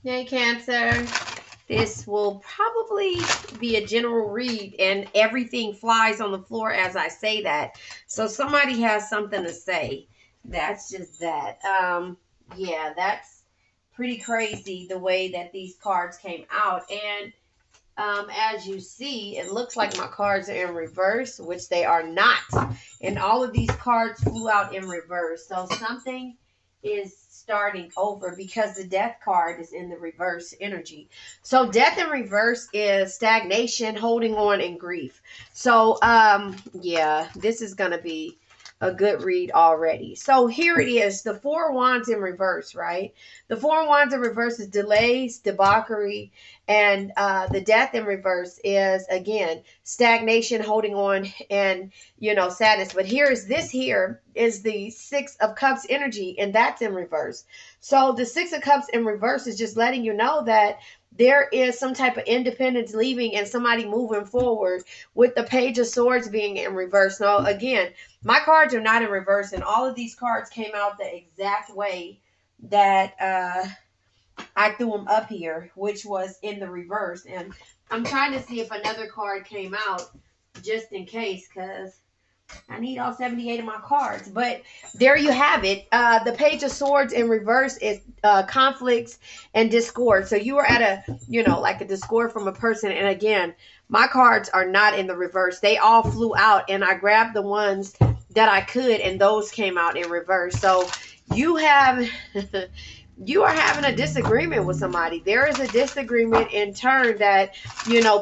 Hey, Cancer. This will probably be a general read, and everything flies on the floor as I say that. So somebody has something to say. That's just that. Yeah, that's pretty crazy the way that these cards came out. And as you see, it looks like my cards are in reverse, which they are not. And all of these cards flew out in reverse. So something is starting over because the death card is in the reverse energy. So death in reverse is stagnation, holding on, and grief. So yeah, this is gonna be a good read already. So here it is, the Four of Wands in reverse, right? The Four of Wands in reverse is delays, debauchery, and the death in reverse is, again, stagnation, holding on, and, sadness. But here is the Six of Cups energy, and that's in reverse. So the Six of Cups in reverse is just letting you know that there is some type of independence leaving and somebody moving forward, with the Page of Swords being in reverse. Now, again, my cards are not in reverse, and all of these cards came out the exact way that I threw them up here, which was in the reverse. And I'm trying to see if another card came out just in case, because I need all 78 of my cards. But there you have it. The Page of Swords in reverse is conflicts and discord. So you are at like a discord from a person. And again, my cards are not in the reverse. They all flew out, and I grabbed the ones that I could, and those came out in reverse. So you have you are having a disagreement with somebody. There is a disagreement in turn that,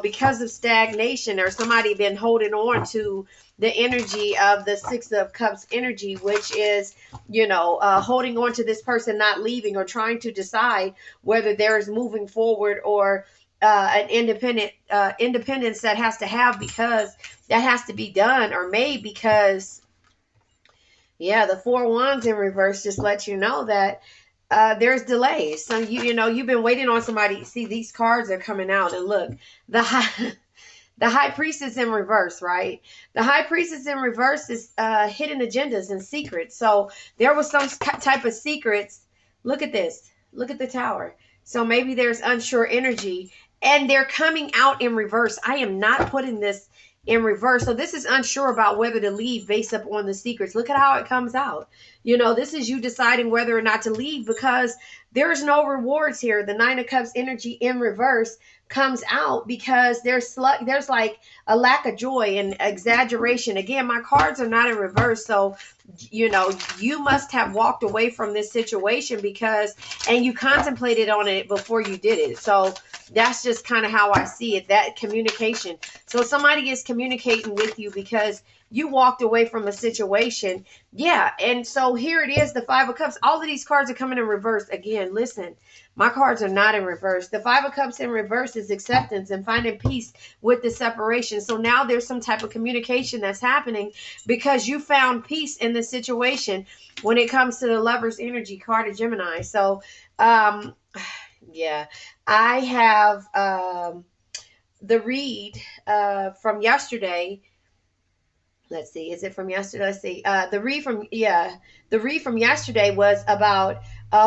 because of stagnation, or somebody been holding on to the energy of the Six of Cups energy, which is, holding on to this person not leaving, or trying to decide whether there is moving forward, or an independence that has to have, because that has to be done or made, because yeah, the Four Wands in reverse just lets you know that there's delays. So you've been waiting on somebody. See, these cards are coming out, and look, the high, the High Priestess in reverse, right? The High Priestess in reverse is hidden agendas and secrets. So there was some type of secrets. Look at this. Look at the Tower. So maybe there's unsure energy, and they're coming out in reverse. I am not putting this in reverse. So this is unsure about whether to leave based up on the secrets. Look at how it comes out. This is you deciding whether or not to leave, because there's no rewards here. The Nine of Cups energy in reverse comes out because there's like a lack of joy and exaggeration. Again, my cards are not in reverse. So, you must have walked away from this situation and you contemplated on it before you did it. So that's just kind of how I see it, that communication. So somebody is communicating with you because you walked away from a situation. Yeah. And so here it is, the Five of Cups. All of these cards are coming in reverse. Again, listen, my cards are not in reverse. The Five of Cups in reverse is acceptance and finding peace with the separation. So now there's some type of communication that's happening because you found peace in the situation when it comes to the Lover's energy card of Gemini. So, yeah, I have the read from yesterday. Let's see, is it from yesterday? Let's see. The read from yesterday was about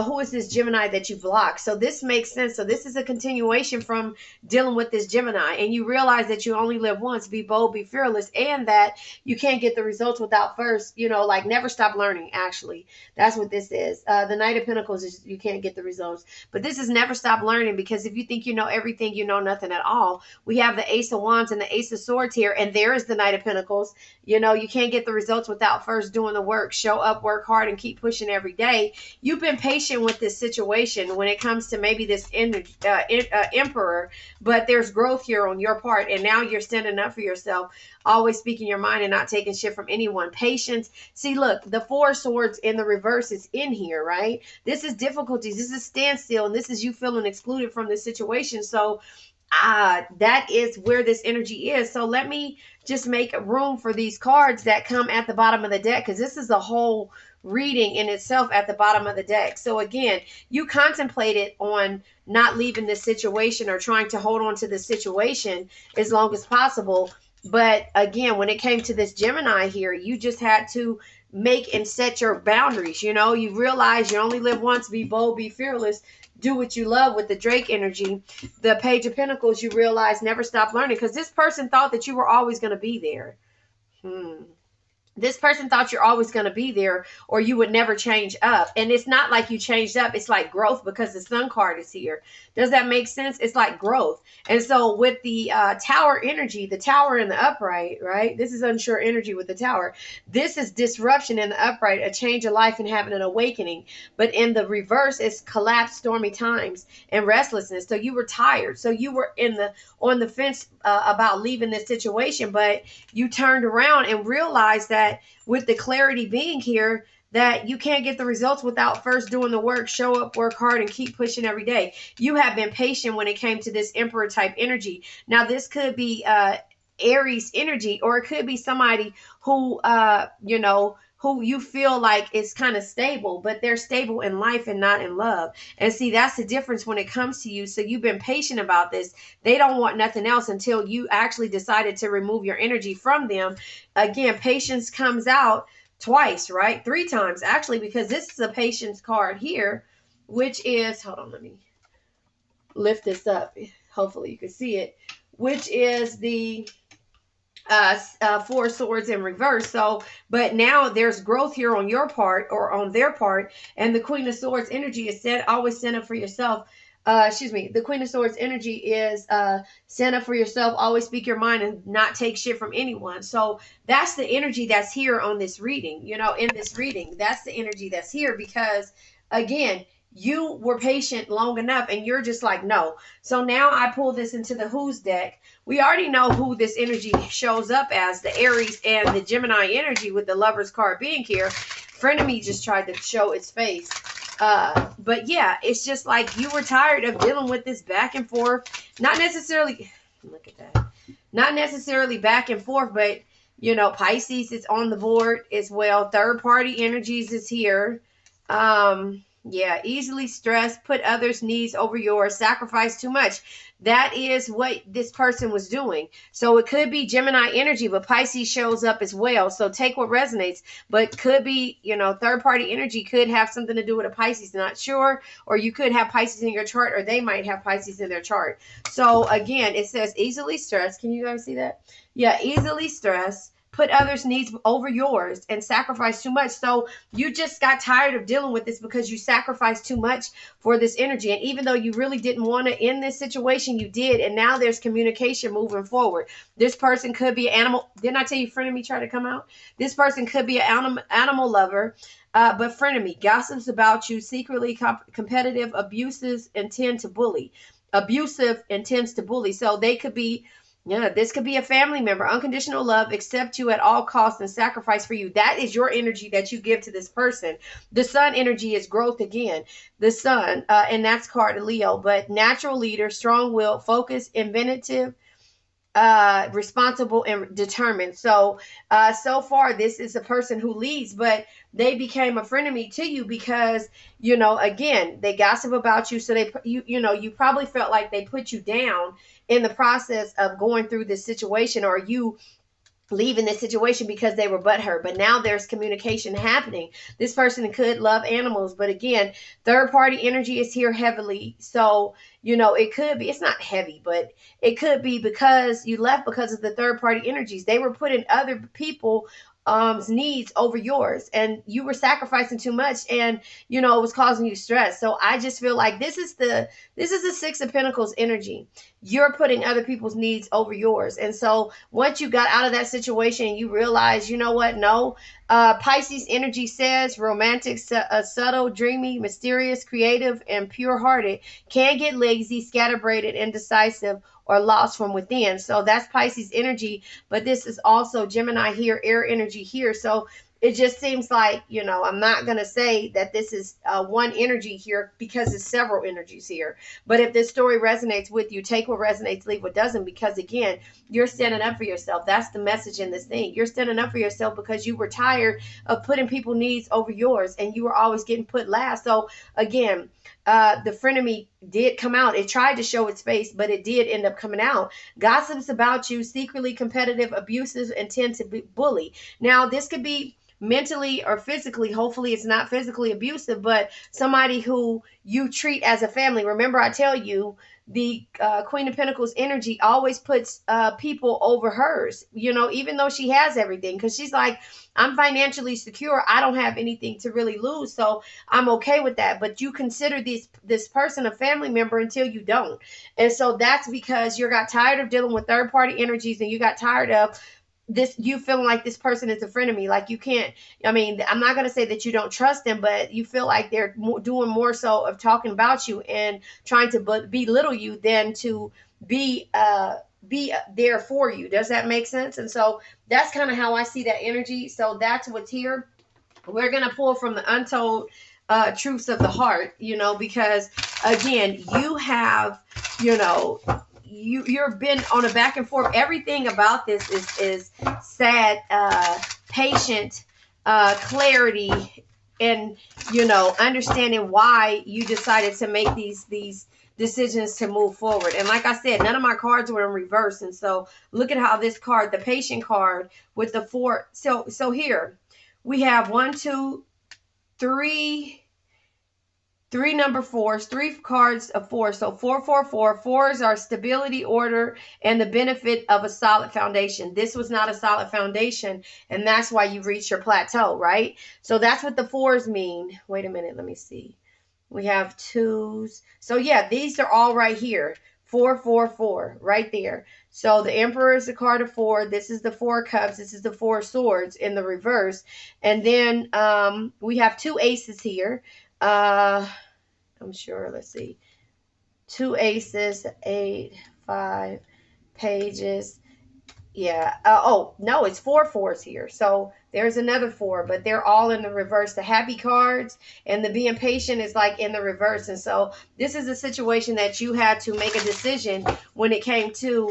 who is this Gemini that you blocked. So this makes sense. So this is a continuation from dealing with this Gemini, and you realize that you only live once. Be bold, be fearless, and that you can't get the results without first, like never stop learning. Actually, that's what this is. The Knight of Pentacles is you can't get the results, but this is never stop learning, because if you think you know everything, you know nothing at all. We have the Ace of Wands and the Ace of Swords here, and there is the Knight of Pentacles. You can't get the results without first doing the work. Show up, work hard, and keep pushing every day. You've been patient with this situation when it comes to maybe this emperor, but there's growth here on your part, and now you're standing up for yourself, always speaking your mind and not taking shit from anyone. Patience. See, look, the Four of Swords in the reverse is in here, right? This is difficulties. This is standstill, and this is you feeling excluded from the situation. So that is where this energy is. So let me just make room for these cards that come at the bottom of the deck, because this is a whole reading in itself at the bottom of the deck. So again, you contemplated on not leaving this situation or trying to hold on to this situation as long as possible. But again, when it came to this Gemini here, you just had to make and set your boundaries. You know, you realize you only live once. Be bold, be fearless, do what you love. With the Drake energy, the Page of Pentacles, you realize never stop learning, because this person thought that you were always going to be there. This person thought you're always going to be there, or you would never change up. And it's not like you changed up. It's like growth, because the Sun card is here. Does that make sense? It's like growth. And so with the Tower energy, the Tower in the upright, right? This is unsure energy with the Tower. This is disruption in the upright, a change of life and having an awakening. But in the reverse, it's collapsed, stormy times, and restlessness. So you were tired. So you were on the fence about leaving this situation, but you turned around and realized that with the clarity being here, that you can't get the results without first doing the work. Show up, work hard, and keep pushing every day. You have been patient when it came to this Emperor type energy. Now, this could be Aries energy, or it could be somebody who, who you feel like is kind of stable, but they're stable in life and not in love. And see, that's the difference when it comes to you. So you've been patient about this. They don't want nothing else until you actually decided to remove your energy from them. Again, patience comes out twice, right? 3 times actually, because this is a patience card here, which is, hold on, let me lift this up. Hopefully you can see it, which is the 4 swords in reverse. So, but now there's growth here on your part, or on their part, and the Queen of Swords energy is always stand up for yourself. The Queen of Swords energy is stand up for yourself, always speak your mind, and not take shit from anyone. So that's the energy that's here on this reading. You know, in this reading, that's the energy that's here, because again, you were patient long enough, and you're just like, no. So now I pull this into the Who's deck. We already know who this energy shows up as, the Aries and the Gemini energy, with the Lovers card being here. Frenemy just tried to show its face. But yeah, it's just like you were tired of dealing with this back and forth. Not necessarily, look at that. Not necessarily back and forth, but, you know, Pisces is on the board as well. Third party energies is here. Yeah, easily stressed, put others' needs over yours, sacrifice too much. That is what this person was doing. So it could be Gemini energy, but Pisces shows up as well. So take what resonates, but could be, you know, third party energy could have something to do with a Pisces, not sure. Or you could have Pisces in your chart, or they might have Pisces in their chart. So again, it says easily stressed. Can you guys see that? Yeah, easily stressed. Put others' needs over yours and sacrifice too much. So you just got tired of dealing with this because you sacrificed too much for this energy. And even though you really didn't want to end this situation, you did. And now there's communication moving forward. This person could be an animal. Didn't I tell you frenemy tried to come out? This person could be an animal lover. But frenemy gossips about you, secretly competitive, abusive, and tend to bully. Abusive and tends to bully. So they could be, yeah, this could be a family member. Unconditional love, accept you at all costs and sacrifice for you. That is your energy that you give to this person. The Sun energy is growth again. The Sun, and that's card Leo. But natural leader, strong will, focused, inventive, responsible, and determined. So so far this is a person who leads, but they became a frenemy to you because, you know, again, they gossip about you. So you probably felt like they put you down in the process of going through this situation, or you leaving this situation because they were butthurt. But now there's communication happening. This person could love animals, but again, third party energy is here heavily. So, you know, it could be, it's not heavy, but it could be because you left because of the third party energies. They were putting other people needs over yours, and you were sacrificing too much, and you know, it was causing you stress. So I just feel like this is the Six of Pentacles energy. You're putting other people's needs over yours. And so once you got out of that situation, you realize, you know what, no. Pisces energy says romantic, subtle, dreamy, mysterious, creative, and pure-hearted, can get lazy, scatterbrained, indecisive, or lost from within. So that's Pisces energy, but this is also Gemini here, air energy here. So it just seems like, you know, I'm not going to say that this is one energy here, because it's several energies here. But if this story resonates with you, take what resonates, leave what doesn't, because again, you're standing up for yourself. That's the message in this thing. You're standing up for yourself because you were tired of putting people's needs over yours, and you were always getting put last. So again, the frenemy did come out. It tried to show its face, but it did end up coming out. Gossips about you, secretly competitive, abusive, and tend to bully. Now, this could be mentally or physically, hopefully it's not physically abusive, but somebody who you treat as a family. Remember, I tell you, the Queen of Pentacles energy always puts people over hers, even though she has everything, because she's like, I'm financially secure. I don't have anything to really lose, so I'm okay with that. But you consider this person a family member until you don't. And so that's because you got tired of dealing with third party energies, and you got tired of you feeling like this person is a friend of me. Like, you can't, I mean, I'm not going to say that you don't trust them, but you feel like they're doing more so of talking about you and trying to belittle you than to be there for you. Does that make sense? And so that's kind of how I see that energy. So that's what's here. We're going to pull from the untold truths of the heart, because again, you have, you've been on a back and forth. Everything about this is sad, patient, clarity, and understanding why you decided to make these decisions to move forward. And like I said, none of my cards were in reverse. And so look at how this card, the patient card with the 4. So here we have 1, 2, 3 number 4s, 3 cards of 4. So 4, 4, 4. 4s are stability, order, and the benefit of a solid foundation. This was not a solid foundation, and that's why you reached your plateau, right? So that's what the 4s mean. Wait a minute, let me see. We have 2s. So yeah, these are all right here. 4, 4, 4, right there. So the Emperor is the card of 4. This is the 4 cups. This is the 4 swords in the reverse. And then we have 2 aces here. I'm sure, let's see, 2 aces, 8, 5 pages. Yeah. Oh, no, it's 4 4s here. So there's another 4, but they're all in the reverse. The happy cards and the being patient is like in the reverse. And so this is a situation that you had to make a decision when it came to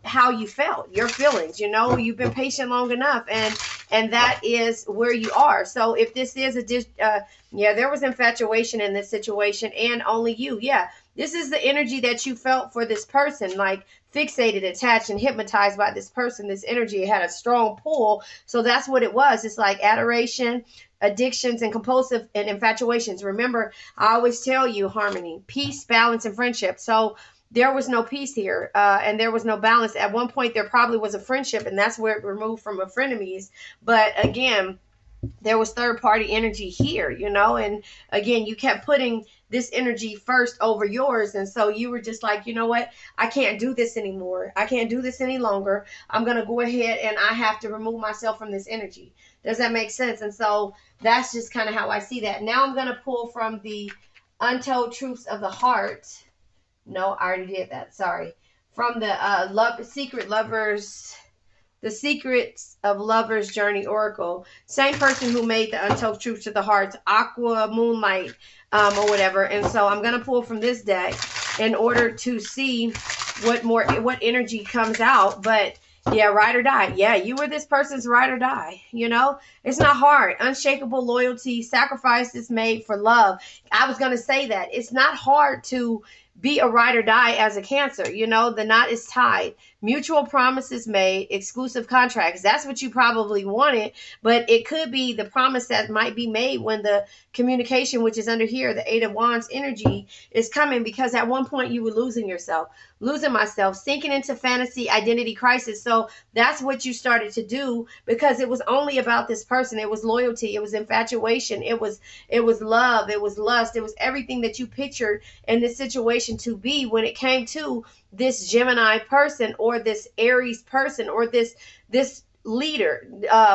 how you felt, your feelings. You've been patient long enough, and that is where you are. So if this is there was infatuation in this situation, and only you. Yeah, this is the energy that you felt for this person, like fixated, attached, and hypnotized by this person. This energy had a strong pull. So that's what it was. It's like adoration, addictions, and compulsive and infatuations. Remember, I always tell you, harmony, peace, balance, and friendship. So there was no peace here, and there was no balance. At one point, there probably was a friendship, and that's where it removed from a frenemies. But again, there was third party energy here, and again, you kept putting this energy first over yours. And so you were just like, you know what? I can't do this anymore. I can't do this any longer. I'm going to go ahead and I have to remove myself from this energy. Does that make sense? And so that's just kind of how I see that. Now I'm going to pull from the untold truths of the heart. No, I already did that. Sorry. From the The Secrets of Lovers Journey Oracle. Same person who made the Untold Truths of the Heart, Aqua Moonlight, or whatever. And so I'm going to pull from this deck in order to see what energy comes out. But yeah, ride or die. Yeah, you were this person's ride or die. It's not hard. Unshakable loyalty, sacrifices made for love. I was going to say that. It's not hard to be a ride or die as a Cancer. The knot is tied. Mutual promises made, exclusive contracts. That's what you probably wanted, but it could be the promise that might be made when the communication, which is under here, the 8 of Wands energy, is coming, because at one point you were losing yourself, losing myself, sinking into fantasy identity crisis. So that's what you started to do, because it was only about this person. It was loyalty. It was infatuation. It was love. It was lust. It was everything that you pictured in this situation to be when it came to this Gemini person, or this Aries person, or this leader.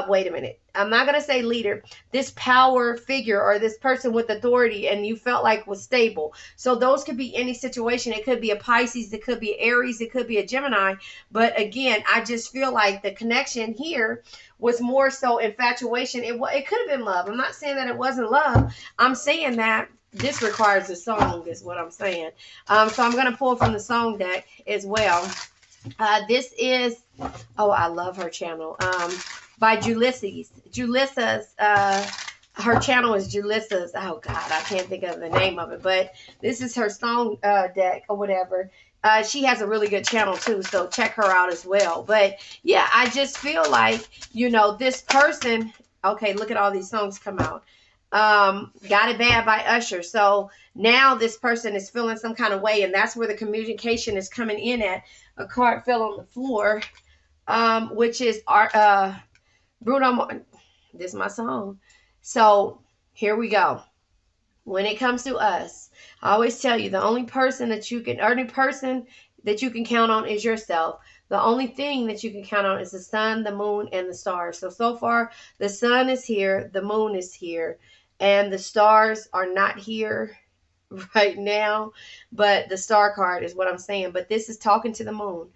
Wait a minute. I'm not going to say leader. This power figure, or this person with authority, and you felt like was stable. So those could be any situation. It could be a Pisces. It could be Aries. It could be a Gemini. But again, I just feel like the connection here was more so infatuation. It could have been love. I'm not saying that it wasn't love. I'm saying that this requires a song, is what I'm saying. So I'm going to pull from the song deck as well. This is, oh, I love her channel, by Julyssa's. Her channel is Julyssa's. Oh, God, I can't think of the name of it. But this is her song deck or whatever. She has a really good channel, too, so check her out as well. But, yeah, I just feel like, this person Okay, look at all these songs come out. Got It Bad by Usher. So now this person is feeling some kind of way, and that's where the communication is coming in at. A card fell on the floor, which is our Bruno Mars. This is my song. So here we go. When it comes to us, I always tell you the only person that you can count on is yourself. The only thing that you can count on is the sun, the moon, and the stars. So far, the sun is here, the moon is here, and the stars are not here right now, but the star card is what I'm saying. But this is talking to the moon,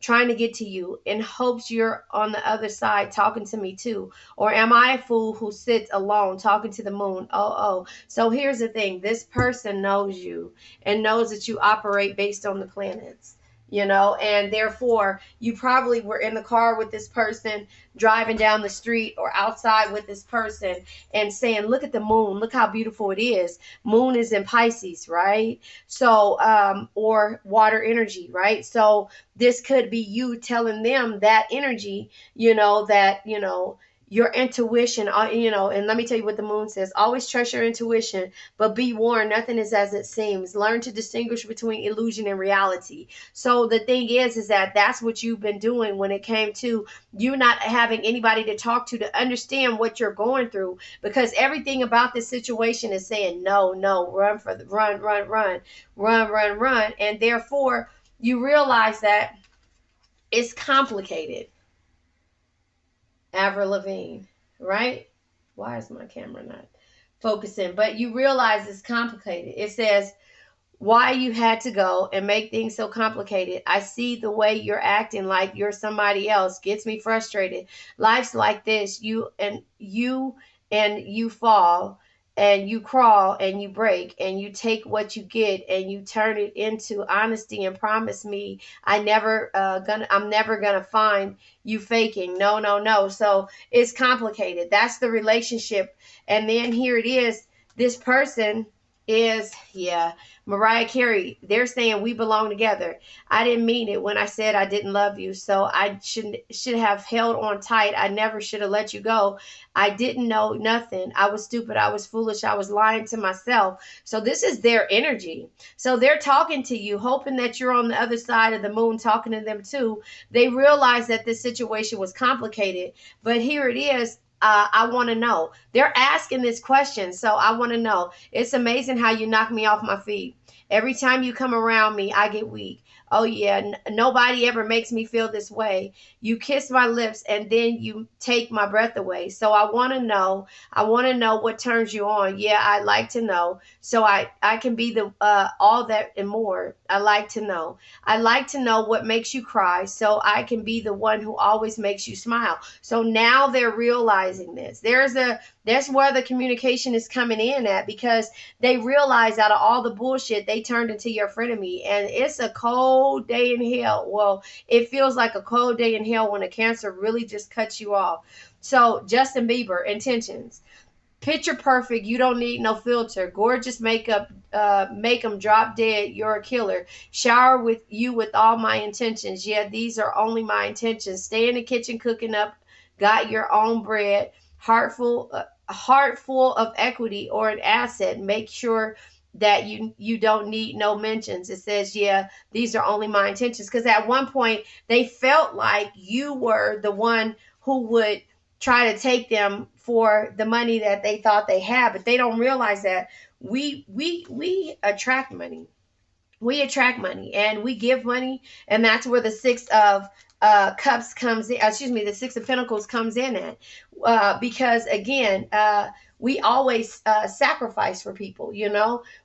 trying to get to you in hopes you're on the other side talking to me too. Or am I a fool who sits alone talking to the moon? Oh. So here's the thing, this person knows you and knows that you operate based on the planets. And therefore you probably were in the car with this person, driving down the street or outside with this person and saying, look at the moon, look how beautiful it is. Moon is in Pisces, right? So or water energy, right? So this could be you telling them that energy, your intuition, and let me tell you what the moon says. Always trust your intuition, but be warned, nothing is as it seems. Learn to distinguish between illusion and reality. So the thing is that that's what you've been doing when it came to you not having anybody to talk to understand what you're going through, because everything about this situation is saying no, run for the run, and therefore you realize that it's complicated. Avril Lavigne, right? Why is my camera not focusing? But you realize it's complicated. It says, why you had to go and make things so complicated. I see the way you're acting like you're somebody else. Gets me frustrated. Life's like this. You fall and you crawl and you break and you take what you get and you turn it into honesty and promise me I'm never gonna find you faking. No. So it's complicated. That's the relationship. And then here it is. This person is, Mariah Carey. They're saying we belong together. I didn't mean it when I said I didn't love you. So I should have held on tight. I never should have let you go. I didn't know nothing. I was stupid. I was foolish. I was lying to myself. So this is their energy. So they're talking to you, hoping that you're on the other side of the moon talking to them too. They realize that this situation was complicated, but here it is. I want to know. They're asking this question, so I want to know. It's amazing how you knock me off my feet. Every time you come around me, I get weak. Oh yeah, nobody ever makes me feel this way. You kiss my lips and then you take my breath away. So I want to know. I want to know what turns you on. Yeah, I like to know. So I can be the all that and more. I like to know. I like to know what makes you cry, so I can be the one who always makes you smile. So now they're realizing this. That's where the communication is coming in at, because they realize out of all the bullshit they turned into your frenemy, and it's a cold day in hell. Well, it feels like a cold day in hell when a Cancer really just cuts you off. So Justin Bieber, intentions. Picture perfect, you don't need no filter. Gorgeous makeup, make them drop dead. You're a killer. Shower with you with all my intentions. Yeah, these are only my intentions. Stay in the kitchen cooking up. Got your own bread. Heart full of equity or an asset. Make sure that you don't need no mentions. It says, yeah, these are only my intentions. Because at one point they felt like you were the one who would try to take them for the money that they thought they had, but they don't realize that we attract money. We attract money and we give money, and that's where the six of cups comes in. Excuse me, the six of pentacles comes in at, because again, we always sacrifice for people.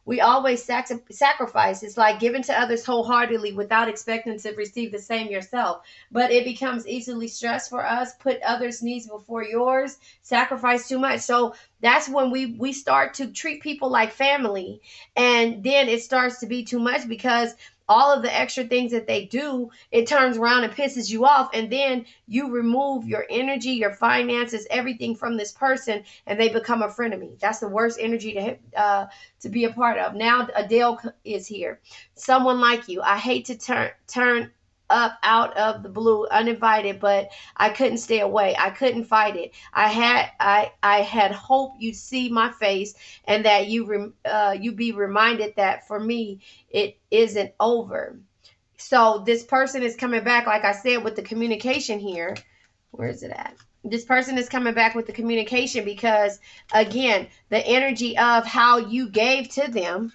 We always sacrifice. It's like giving to others wholeheartedly without expecting to receive the same yourself. But it becomes easily stressed for us. Put others' needs before yours. Sacrifice too much. So that's when we start to treat people like family, and then it starts to be too much, because all of the extra things that they do, it turns around and pisses you off, and then you remove your energy, your finances, everything from this person, and they become a frenemy. That's the worst energy to be a part of. Now Adele is here. Someone like you. I hate to turn up out of the blue, uninvited, but I couldn't stay away. I couldn't fight it. I had hope you'd see my face, and that you be reminded that for me it isn't over. So this person is coming back, like I said, with the communication here. Where is it at? This person is coming back with the communication because, again, the energy of how you gave to them,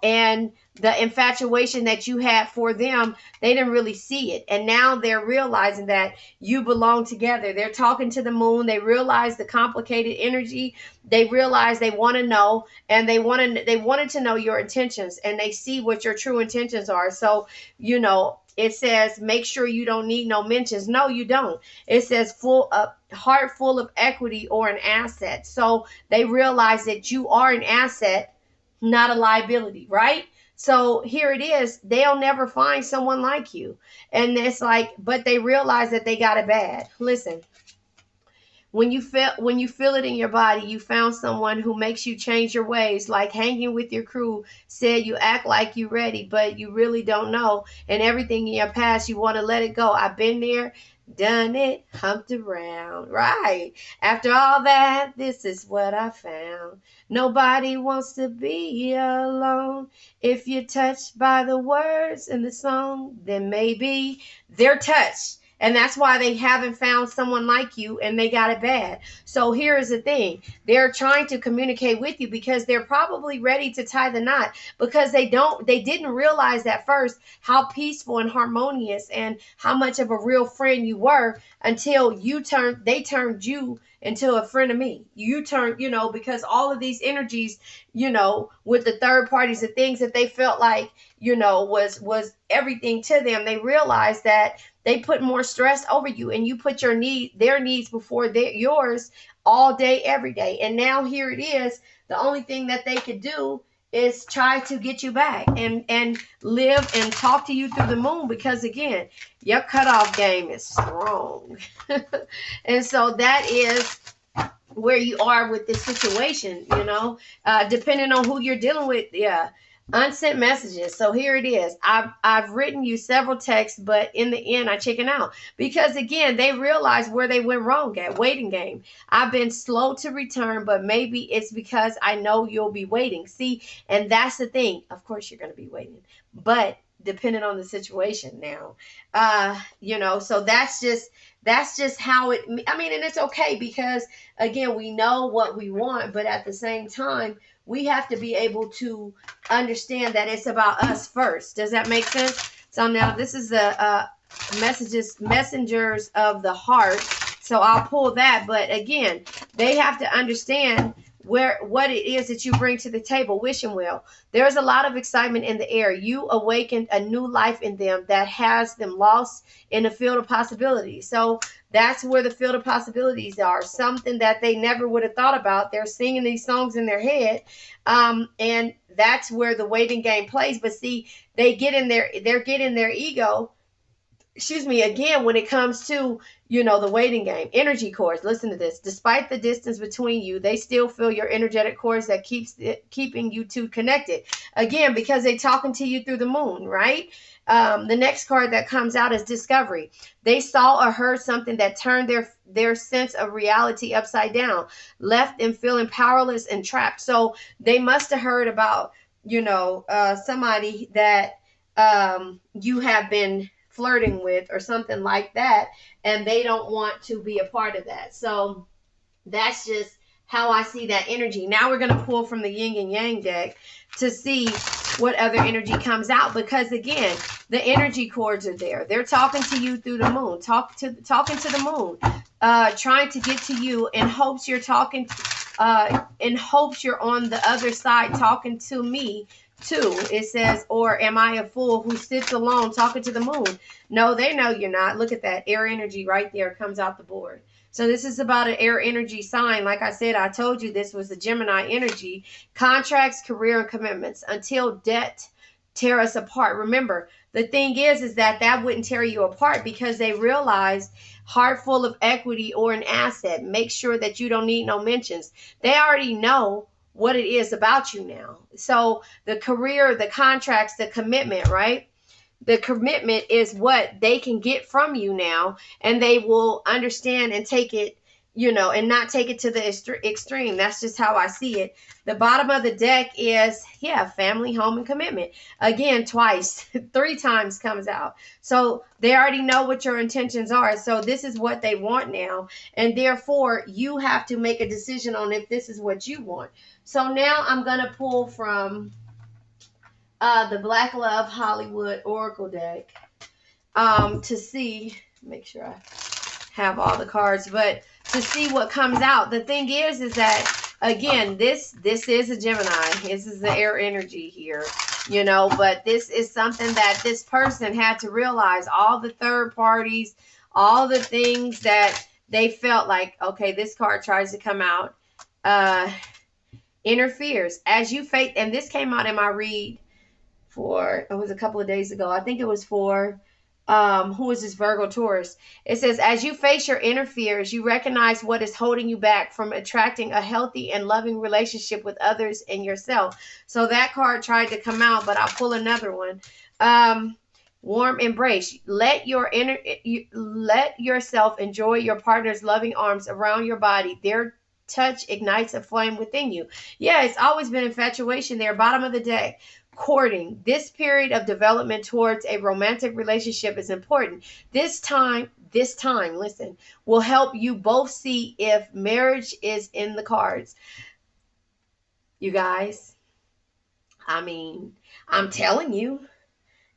and the infatuation that you had for them, they didn't really see it. And now they're realizing that you belong together. They're talking to the moon. They realize the complicated energy. They realize they want to know, and they wanted to know your intentions, and they see what your true intentions are. So, it says, make sure you don't need no mentions. No, you don't. It says heart full of equity or an asset. So they realize that you are an asset, not a liability, right? So here it is. They'll never find someone like you. And it's like, but they realize that they got it bad. Listen, when you feel it in your body, you found someone who makes you change your ways, like hanging with your crew said you act like you ready, but you really don't know. And everything in your past, you want to let it go. I've been there, done it, humped around. Right. After all that, this is what I found. Nobody wants to be alone. If you're touched by the words in the song, then maybe they're touched. And that's why they haven't found someone like you, and they got it bad. So here is the thing. They're trying to communicate with you because they're probably ready to tie the knot, because they didn't realize at first how peaceful and harmonious and how much of a real friend you were until they turned you into a friend of me. You turned, because all of these energies, with the third parties, the things that they felt like, was everything to them, they realized that they put more stress over you, and you put their needs before yours all day, every day. And now here it is. The only thing that they could do is try to get you back and live and talk to you through the moon, because again, your cutoff game is strong. And so that is where you are with this situation, depending on who you're dealing with. Yeah. Unsent messages. So here it is. I've written you several texts, but in the end I chicken out, because again, they realized where they went wrong at. Waiting game. I've been slow to return, but maybe it's because I know you'll be waiting. See, and that's the thing. Of course you're going to be waiting, but depending on the situation now, so that's just how it, and it's okay, because again, we know what we want, but at the same time, we have to be able to understand that it's about us first. Does that make sense? So now this is the messengers of the heart. So I'll pull that. But again, they have to understand what it is that you bring to the table. Wishing well. There's a lot of excitement in the air. You awakened a new life in them that has them lost in the field of possibilities. So that's where the field of possibilities are. Something that they never would have thought about. They're singing these songs in their head. And that's where the waiting game plays. But see, they're getting their ego. Excuse me, again, when it comes to, the waiting game. Energy cords. Listen to this. Despite the distance between you, they still feel your energetic cords that keeping you two connected. Again, because they're talking to you through the moon, right? The next card that comes out is discovery. They saw or heard something that turned their sense of reality upside down, left them feeling powerless and trapped. So they must have heard about, somebody that you have been flirting with or something like that, and they don't want to be a part of that. So that's just how I see that energy. Now we're going to pull from the yin and yang deck to see what other energy comes out, because again, the energy cords are there. They're talking to you through the moon, talking to the moon, trying to get to you in hopes you're talking, in hopes you're on the other side talking to me too. It says, or am I a fool who sits alone talking to the moon? No, they know you're not. Look at that air energy right there comes out the board. So this is about an air energy sign. Like I said, I told you this was the Gemini energy. Contracts, career, and commitments until debt tear us apart. Remember, the thing is that wouldn't tear you apart, because they realized heart full of equity or an asset. Make sure that you don't need no mentions. They already know what it is about you now. So the career, the contracts, the commitment, right? The commitment is what they can get from you now, and they will understand and take it, and not take it to the extreme. That's just how I see it. The bottom of the deck is, yeah, family, home, and commitment. Again, twice, 3 times comes out. So they already know what your intentions are. So this is what they want now. And therefore, you have to make a decision on if this is what you want. So now I'm going to pull from the Black Love Hollywood Oracle deck to see, make sure I have all the cards, but to see what comes out. The thing is that, again, this is a Gemini. This is the air energy here, but this is something that this person had to realize. All the third parties, all the things that they felt like, okay, this card tries to come out, interferes. As you face, and this came out in my read for, it was a couple of days ago. I think it was for, who is this, Virgo Taurus. It says, as you face your inner fears, you recognize what is holding you back from attracting a healthy and loving relationship with others and yourself. So that card tried to come out, but I'll pull another one. Warm embrace. Let yourself enjoy your partner's loving arms around your body. Their touch ignites a flame within you. Yeah, it's always been infatuation there. Bottom of the deck. Courting. This period of development towards a romantic relationship is important. This time, listen, will help you both see if marriage is in the cards. You guys, I'm telling you,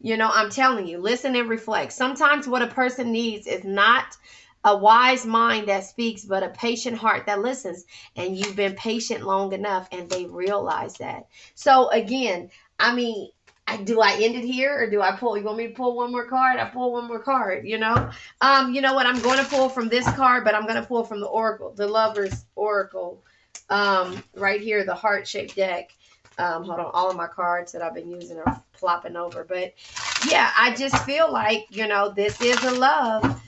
listen and reflect. Sometimes what a person needs is not a wise mind that speaks, but a patient heart that listens. And you've been patient long enough, and they realize that. So again, do I end it here, or do I pull? You want me to pull one more card? I pull one more card, You know what? I'm going to pull from this card, but I'm going to pull from the Oracle, the Lover's Oracle, right here, the heart-shaped deck. Hold on, all of my cards that I've been using are flopping over. But yeah, I just feel like, this is a love.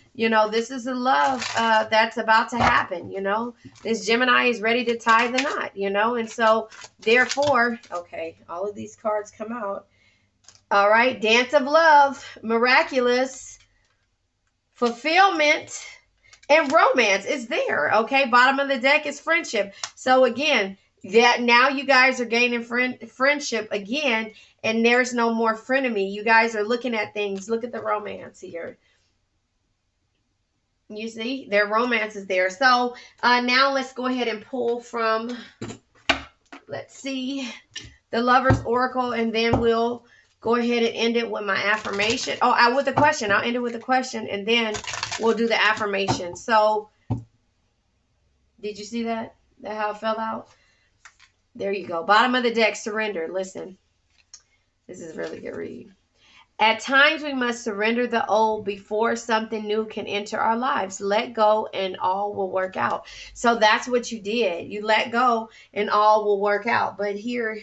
This is a love that's about to happen. This Gemini is ready to tie the knot, and so therefore, okay, all of these cards come out. All right, Dance of Love, Miraculous, Fulfillment, and Romance is there. Okay, bottom of the deck is Friendship. So again, that now you guys are gaining friendship again, and there's no more frenemy. You guys are looking at things. Look at the romance here. You see, their romance is there. So now let's go ahead and pull from, let's see, the Lover's Oracle, and then we'll go ahead and end it with my affirmation. Oh, with a question. I'll end it with a question, and then we'll do the affirmation. So, did you see that? That how it fell out? There you go. Bottom of the deck, Surrender. Listen, this is a really good read. At times, we must surrender the old before something new can enter our lives. Let go and all will work out. So that's what you did. You let go and all will work out. But here,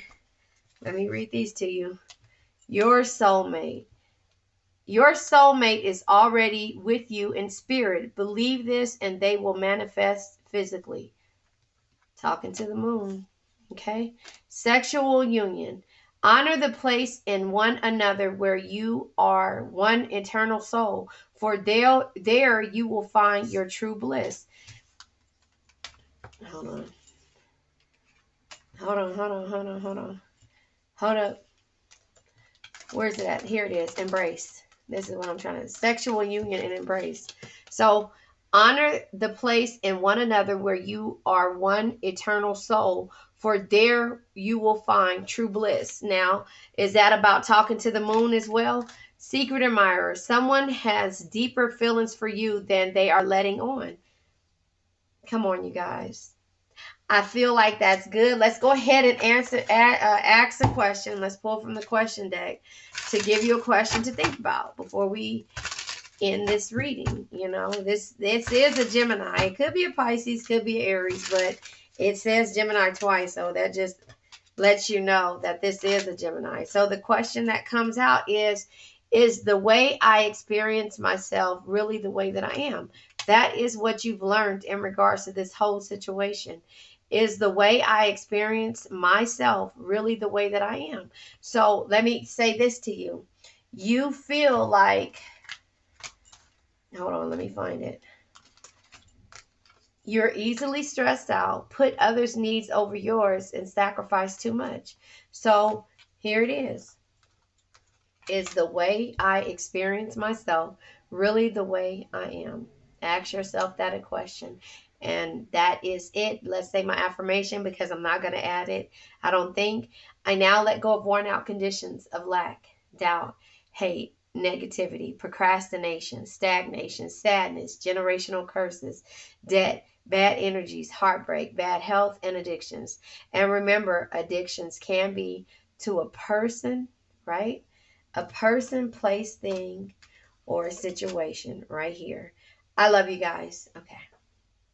let me read these to you. Your soulmate. Your soulmate is already with you in spirit. Believe this and they will manifest physically. Talking to the moon. Okay? Sexual union. Honor the place in one another where you are one eternal soul, for there you will find your true bliss. Hold on. Hold up. Where's it at? Here it is. Embrace. This is what I'm trying to. Sexual union and embrace. So, honor the place in one another where you are one eternal soul, for there you will find true bliss. Now, is that about talking to the moon as well? Secret admirer. Someone has deeper feelings for you than they are letting on. Come on, you guys. I feel like that's good. Let's go ahead and ask a question. Let's pull from the question deck to give you a question to think about before we end this reading. This is a Gemini. It could be a Pisces, could be an Aries, but it says Gemini twice, so that just lets you know that this is a Gemini. So the question that comes out is the way I experience myself really the way that I am? That is what you've learned in regards to this whole situation. Is the way I experience myself really the way that I am? So let me say this to you. You feel like, hold on, let me find it. You're easily stressed out, put others' needs over yours, and sacrifice too much. So here it is. Is the way I experience myself really the way I am? Ask yourself that a question. And that is it. Let's say my affirmation, because I'm not going to add it. I don't think. I now let go of worn out conditions of lack, doubt, hate, negativity, procrastination, stagnation, sadness, generational curses, debt, bad energies, heartbreak, bad health, and addictions. And remember, addictions can be to a person, right? A person, place, thing, or a situation right here. I love you guys. Okay.